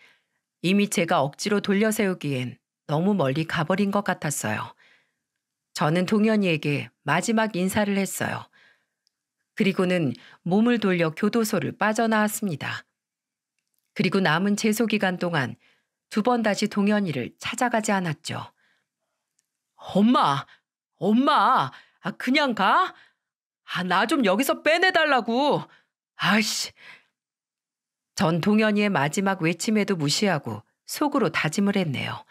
이미 제가 억지로 돌려 세우기엔 너무 멀리 가버린 것 같았어요. 저는 동현이에게 마지막 인사를 했어요. 그리고는 몸을 돌려 교도소를 빠져나왔습니다. 그리고 남은 재소 기간 동안 2번 다시 동현이를 찾아가지 않았죠. 엄마, 엄마, 그냥 가? 나 좀 여기서 빼내달라고. 아이씨. 전 동현이의 마지막 외침에도 무시하고 속으로 다짐을 했네요.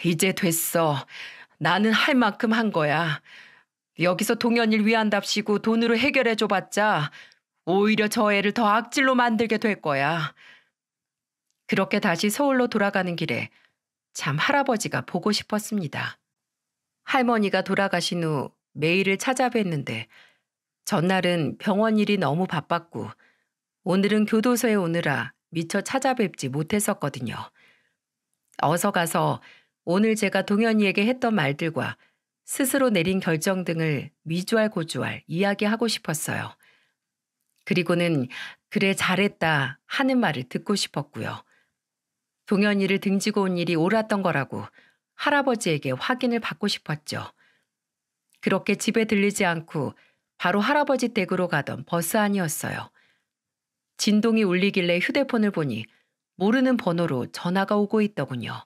이제 됐어. 나는 할 만큼 한 거야. 여기서 동현이를 위한답시고 돈으로 해결해줘봤자 오히려 저 애를 더 악질로 만들게 될 거야. 그렇게 다시 서울로 돌아가는 길에 참 할아버지가 보고 싶었습니다. 할머니가 돌아가신 후 매일을 찾아뵀는데 전날은 병원 일이 너무 바빴고 오늘은 교도소에 오느라 미처 찾아뵙지 못했었거든요. 어서 가서 오늘 제가 동현이에게 했던 말들과 스스로 내린 결정 등을 미주알고주알 이야기하고 싶었어요. 그리고는 그래 잘했다 하는 말을 듣고 싶었고요. 동현이를 등지고 온 일이 옳았던 거라고 할아버지에게 확인을 받고 싶었죠. 그렇게 집에 들리지 않고 바로 할아버지 댁으로 가던 버스 안이었어요. 진동이 울리길래 휴대폰을 보니 모르는 번호로 전화가 오고 있더군요.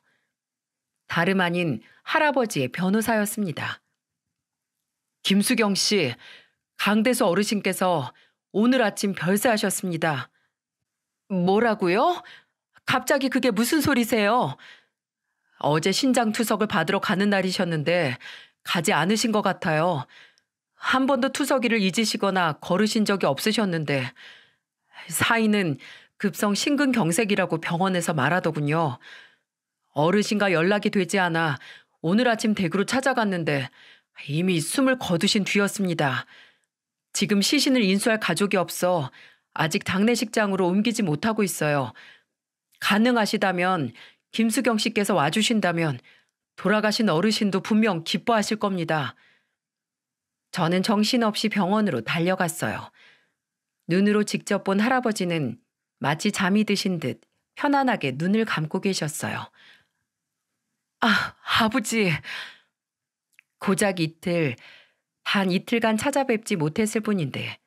다름 아닌 할아버지의 변호사였습니다. 김수경 씨, 강대수 어르신께서 오늘 아침 별세하셨습니다. 뭐라고요? 갑자기 그게 무슨 소리세요? 어제 신장투석을 받으러 가는 날이셨는데 가지 않으신 것 같아요. 한 번도 투석이를 잊으시거나 거르신 적이 없으셨는데 사인은 급성 심근경색이라고 병원에서 말하더군요. 어르신과 연락이 되지 않아 오늘 아침 댁으로 찾아갔는데 이미 숨을 거두신 뒤였습니다. 지금 시신을 인수할 가족이 없어 아직 장례식장으로 옮기지 못하고 있어요. 가능하시다면 김수경 씨께서 와주신다면 돌아가신 어르신도 분명 기뻐하실 겁니다. 저는 정신없이 병원으로 달려갔어요. 눈으로 직접 본 할아버지는 마치 잠이 드신 듯 편안하게 눈을 감고 계셨어요. 아버지. 고작 이틀, 단 이틀간 찾아뵙지 못했을 뿐인데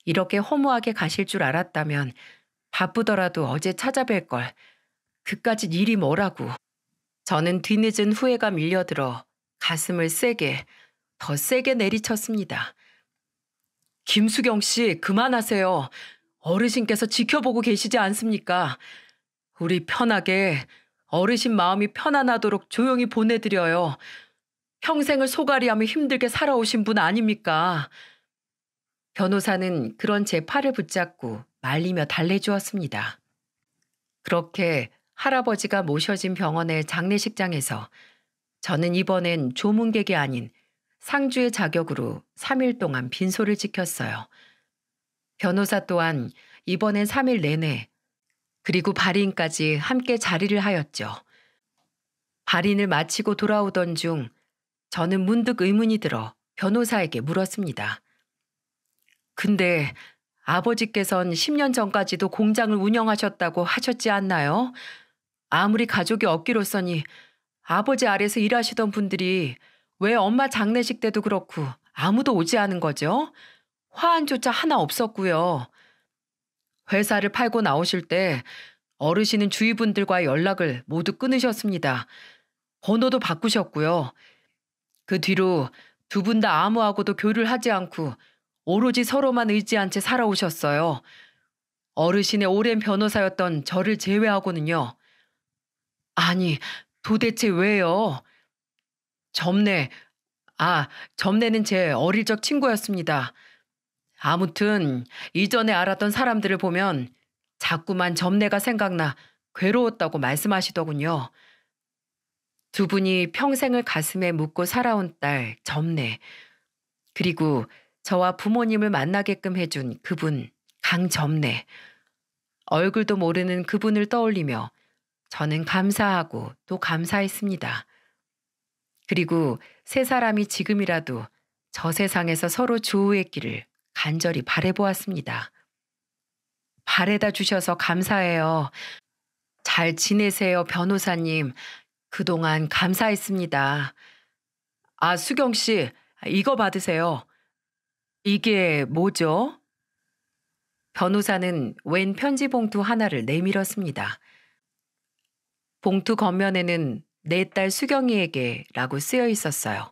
이렇게 허무하게 가실 줄 알았다면 바쁘더라도 어제 찾아뵐 걸. 그까짓 일이 뭐라고. 저는 뒤늦은 후회가 밀려들어 가슴을 세게, 더 세게 내리쳤습니다. 김수경 씨, 그만하세요. 어르신께서 지켜보고 계시지 않습니까? 우리 편하게, 어르신 마음이 편안하도록 조용히 보내드려요. 평생을 소갈이하며 힘들게 살아오신 분 아닙니까? 변호사는 그런 제 팔을 붙잡고 말리며 달래주었습니다. 그렇게 할아버지가 모셔진 병원의 장례식장에서 저는 이번엔 조문객이 아닌 상주의 자격으로 3일 동안 빈소를 지켰어요. 변호사 또한 이번엔 3일 내내 그리고 발인까지 함께 자리를 하였죠. 발인을 마치고 돌아오던 중 저는 문득 의문이 들어 변호사에게 물었습니다. 근데 아버지께선 10년 전까지도 공장을 운영하셨다고 하셨지 않나요? 아무리 가족이 없기로써니 아버지 아래서 일하시던 분들이 왜 엄마 장례식 때도 그렇고 아무도 오지 않은 거죠? 화환조차 하나 없었고요. 회사를 팔고 나오실 때 어르신은 주위 분들과 연락을 모두 끊으셨습니다. 번호도 바꾸셨고요. 그 뒤로 2분 다 아무하고도 교류를 하지 않고 오로지 서로만 의지한 채 살아오셨어요. 어르신의 오랜 변호사였던 저를 제외하고는요. 아니, 도대체 왜요? 점례, 점례는 제 어릴 적 친구였습니다. 아무튼 이전에 알았던 사람들을 보면 자꾸만 점례가 생각나 괴로웠다고 말씀하시더군요. 두 분이 평생을 가슴에 묻고 살아온 딸 점례, 그리고 저와 부모님을 만나게끔 해준 그분 강점례, 얼굴도 모르는 그분을 떠올리며 저는 감사하고 또 감사했습니다. 그리고 세 사람이 지금이라도 저 세상에서 서로 조우했기를 간절히 바라보았습니다. 바래다 주셔서 감사해요. 잘 지내세요, 변호사님. 그동안 감사했습니다. 수경 씨, 이거 받으세요. 이게 뭐죠? 변호사는 웬 편지 봉투 하나를 내밀었습니다. 봉투 겉면에는 내 딸 수경이에게라고 쓰여 있었어요.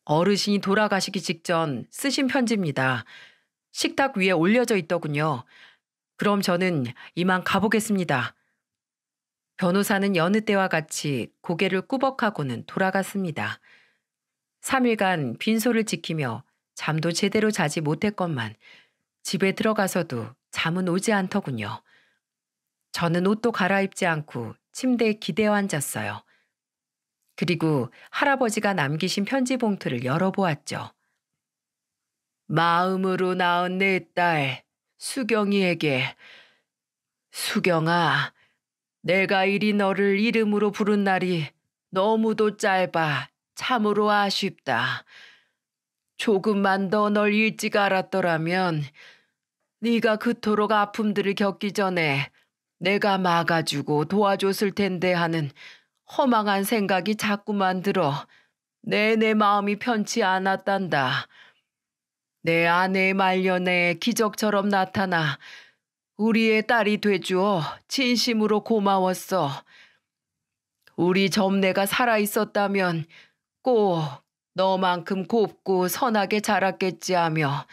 어르신이 돌아가시기 직전 쓰신 편지입니다. 식탁 위에 올려져 있더군요. 그럼 저는 이만 가보겠습니다. 변호사는 여느 때와 같이 고개를 꾸벅하고는 돌아갔습니다. 3일간 빈소를 지키며 잠도 제대로 자지 못했건만 집에 들어가서도 잠은 오지 않더군요. 저는 옷도 갈아입지 않고 침대에 기대어 앉았어요. 그리고 할아버지가 남기신 편지 봉투를 열어보았죠. 마음으로 낳은 내 딸 수경이에게. 수경아, 내가 이리 너를 이름으로 부른 날이 너무도 짧아 참으로 아쉽다. 조금만 더 널 일찍 알았더라면 네가 그토록 아픔들을 겪기 전에 내가 막아주고 도와줬을 텐데 하는 허망한 생각이 자꾸만 들어 내내 마음이 편치 않았단다. 내 아내의 말년에 기적처럼 나타나 우리의 딸이 돼주어 진심으로 고마웠어. 우리 점례가 살아있었다면 꼭 너만큼 곱고 선하게 자랐겠지 하며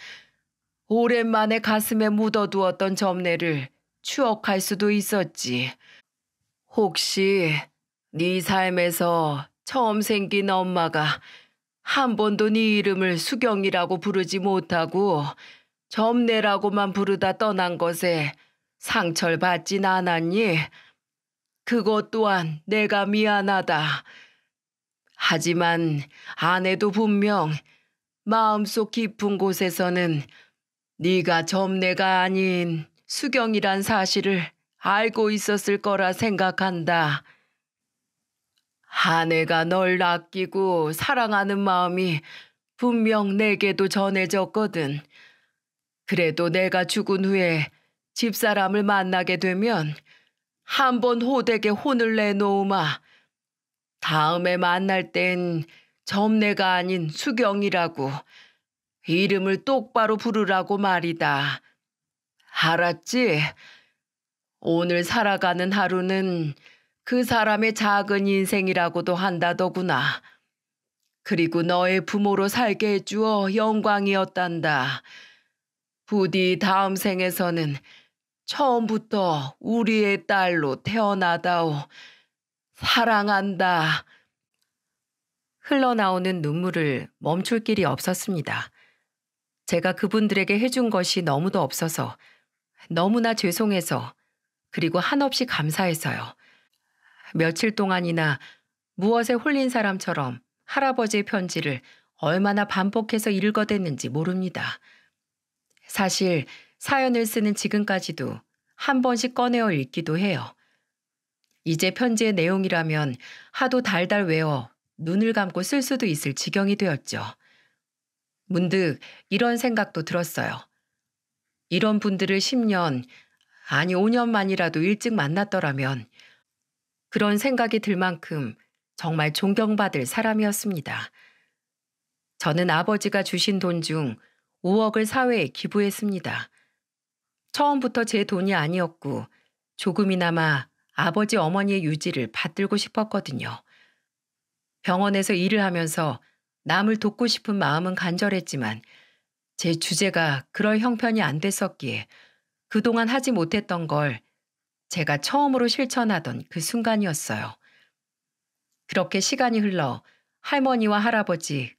오랜만에 가슴에 묻어두었던 점례를 추억할 수도 있었지. 혹시 네 삶에서 처음 생긴 엄마가 한 번도 네 이름을 수경이라고 부르지 못하고 점례라고만 부르다 떠난 것에 상처를 받진 않았니? 그것 또한 내가 미안하다. 하지만 아내도 분명 마음속 깊은 곳에서는 네가 점례가 아닌 수경이란 사실을 알고 있었을 거라 생각한다. 아내가 널 아끼고 사랑하는 마음이 분명 내게도 전해졌거든. 그래도 내가 죽은 후에 집사람을 만나게 되면 한번 호되게 혼을 내놓으마. 다음에 만날 땐 점례가 아닌 수경이라고 이름을 똑바로 부르라고 말이다. 알았지? 오늘 살아가는 하루는 그 사람의 작은 인생이라고도 한다더구나. 그리고 너의 부모로 살게 해주어 영광이었단다. 부디 다음 생에서는 처음부터 우리의 딸로 태어나다오. 사랑한다. 흘러나오는 눈물을 멈출 길이 없었습니다. 제가 그분들에게 해준 것이 너무도 없어서, 너무나 죄송해서, 그리고 한없이 감사해서요. 며칠 동안이나 무엇에 홀린 사람처럼 할아버지의 편지를 얼마나 반복해서 읽어댔는지 모릅니다. 사실 사연을 쓰는 지금까지도 한 번씩 꺼내어 읽기도 해요. 이제 편지의 내용이라면 하도 달달 외워 눈을 감고 쓸 수도 있을 지경이 되었죠. 문득 이런 생각도 들었어요. 이런 분들을 10년, 아니 5년만이라도 일찍 만났더라면 그런 생각이 들 만큼 정말 존경받을 사람이었습니다. 저는 아버지가 주신 돈 중 5억을 사회에 기부했습니다. 처음부터 제 돈이 아니었고 조금이나마 아버지 어머니의 유지를 받들고 싶었거든요. 병원에서 일을 하면서 남을 돕고 싶은 마음은 간절했지만 제 주제가 그럴 형편이 안 됐었기에 그동안 하지 못했던 걸 제가 처음으로 실천하던 그 순간이었어요. 그렇게 시간이 흘러 할머니와 할아버지,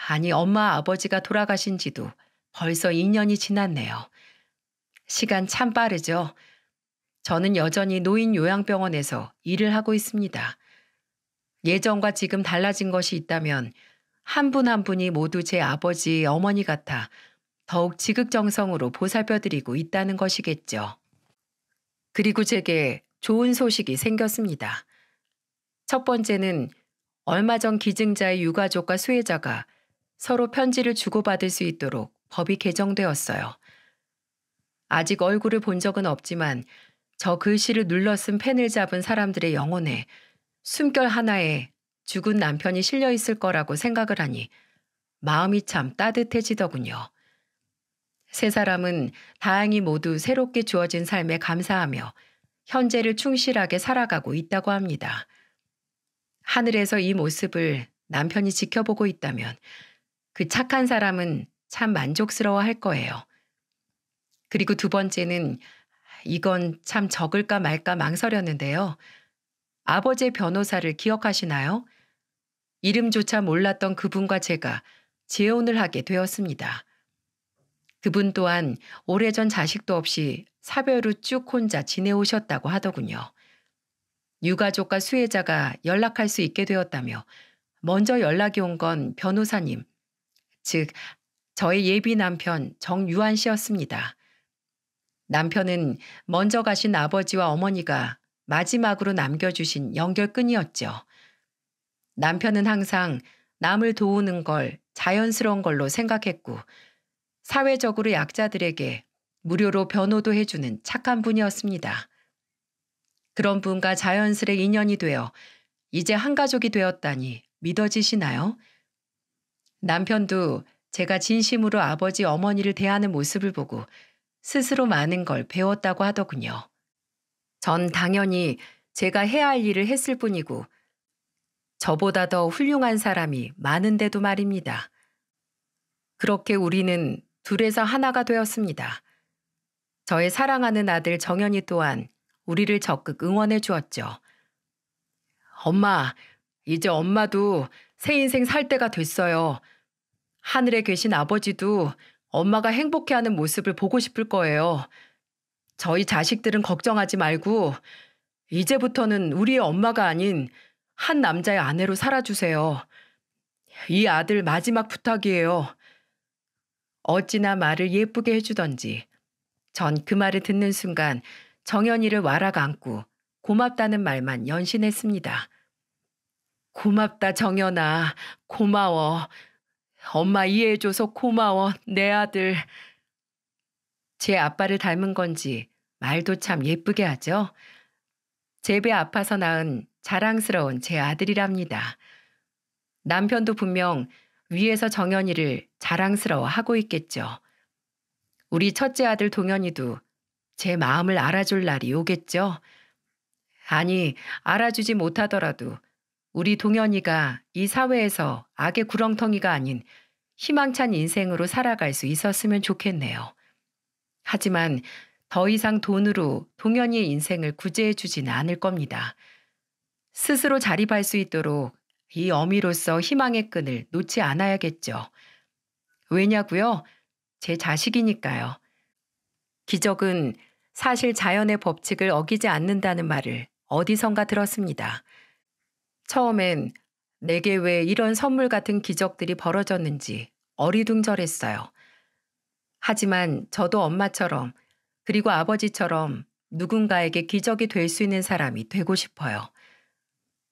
아니 엄마 아버지가 돌아가신 지도 벌써 2년이 지났네요. 시간 참 빠르죠. 저는 여전히 노인 요양병원에서 일을 하고 있습니다. 예전과 지금 달라진 것이 있다면 한 분 한 분이 모두 제 아버지, 어머니 같아 더욱 지극정성으로 보살펴드리고 있다는 것이겠죠. 그리고 제게 좋은 소식이 생겼습니다. 첫 번째는 얼마 전 기증자의 유가족과 수혜자가 서로 편지를 주고받을 수 있도록 법이 개정되었어요. 아직 얼굴을 본 적은 없지만 저 글씨를 눌러 쓴 펜을 잡은 사람들의 영혼에 숨결 하나에 죽은 남편이 실려 있을 거라고 생각을 하니 마음이 참 따뜻해지더군요. 세 사람은 다행히 모두 새롭게 주어진 삶에 감사하며 현재를 충실하게 살아가고 있다고 합니다. 하늘에서 이 모습을 남편이 지켜보고 있다면 그 착한 사람은 참 만족스러워 할 거예요. 그리고 두 번째는 이건 참 적을까 말까 망설였는데요. 아버지의 변호사를 기억하시나요? 이름조차 몰랐던 그분과 제가 재혼을 하게 되었습니다. 그분 또한 오래전 자식도 없이 사별후 쭉 혼자 지내오셨다고 하더군요. 유가족과 수혜자가 연락할 수 있게 되었다며 먼저 연락이 온 건 변호사님, 즉 저의 예비 남편 정유한 씨였습니다. 남편은 먼저 가신 아버지와 어머니가 마지막으로 남겨주신 연결끈이었죠. 남편은 항상 남을 도우는 걸 자연스러운 걸로 생각했고 사회적으로 약자들에게 무료로 변호도 해주는 착한 분이었습니다. 그런 분과 자연스레 인연이 되어 이제 한 가족이 되었다니 믿어지시나요? 남편도 제가 진심으로 아버지 어머니를 대하는 모습을 보고 스스로 많은 걸 배웠다고 하더군요. 전 당연히 제가 해야 할 일을 했을 뿐이고 저보다 더 훌륭한 사람이 많은데도 말입니다. 그렇게 우리는 둘에서 하나가 되었습니다. 저의 사랑하는 아들 정연이 또한 우리를 적극 응원해 주었죠. 엄마, 이제 엄마도 새 인생 살 때가 됐어요. 하늘에 계신 아버지도 엄마가 행복해하는 모습을 보고 싶을 거예요. 저희 자식들은 걱정하지 말고 이제부터는 우리의 엄마가 아닌 한 남자의 아내로 살아주세요. 이 아들 마지막 부탁이에요. 어찌나 말을 예쁘게 해주던지 전 그 말을 듣는 순간 정연이를 와락 안고 고맙다는 말만 연신했습니다. 고맙다 정연아, 고마워. 엄마 이해해줘서 고마워, 내 아들. 제 아빠를 닮은 건지 말도 참 예쁘게 하죠. 제 배 아파서 낳은 자랑스러운 제 아들이랍니다. 남편도 분명 위에서 정연이를 자랑스러워하고 있겠죠. 우리 첫째 아들 동현이도 제 마음을 알아줄 날이 오겠죠. 아니, 알아주지 못하더라도 우리 동현이가 이 사회에서 악의 구렁텅이가 아닌 희망찬 인생으로 살아갈 수 있었으면 좋겠네요. 하지만 더 이상 돈으로 동현이의 인생을 구제해 주지는 않을 겁니다. 스스로 자립할 수 있도록 이 어미로서 희망의 끈을 놓지 않아야겠죠. 왜냐고요? 제 자식이니까요. 기적은 사실 자연의 법칙을 어기지 않는다는 말을 어디선가 들었습니다. 처음엔 내게 왜 이런 선물 같은 기적들이 벌어졌는지 어리둥절했어요. 하지만 저도 엄마처럼 그리고 아버지처럼 누군가에게 기적이 될 수 있는 사람이 되고 싶어요.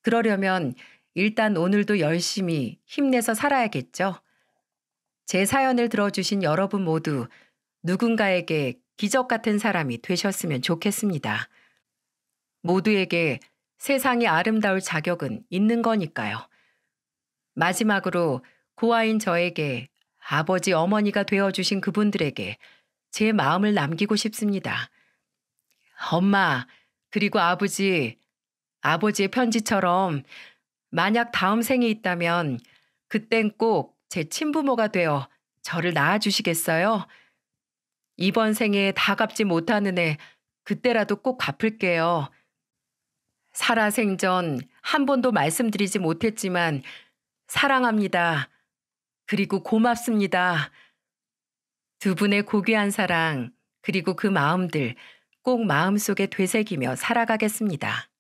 그러려면 일단 오늘도 열심히 힘내서 살아야겠죠. 제 사연을 들어주신 여러분 모두 누군가에게 기적 같은 사람이 되셨으면 좋겠습니다. 모두에게 세상이 아름다울 자격은 있는 거니까요. 마지막으로 고아인 저에게 아버지 어머니가 되어주신 그분들에게 제 마음을 남기고 싶습니다. 엄마, 그리고 아버지의 편지처럼 만약 다음 생이 있다면 그땐 꼭 제 친부모가 되어 저를 낳아주시겠어요? 이번 생에 다 갚지 못하는 애 그때라도 꼭 갚을게요. 살아생전 한 번도 말씀드리지 못했지만 사랑합니다. 그리고 고맙습니다. 두 분의 고귀한 사랑, 그리고 그 마음들 꼭 마음속에 되새기며 살아가겠습니다.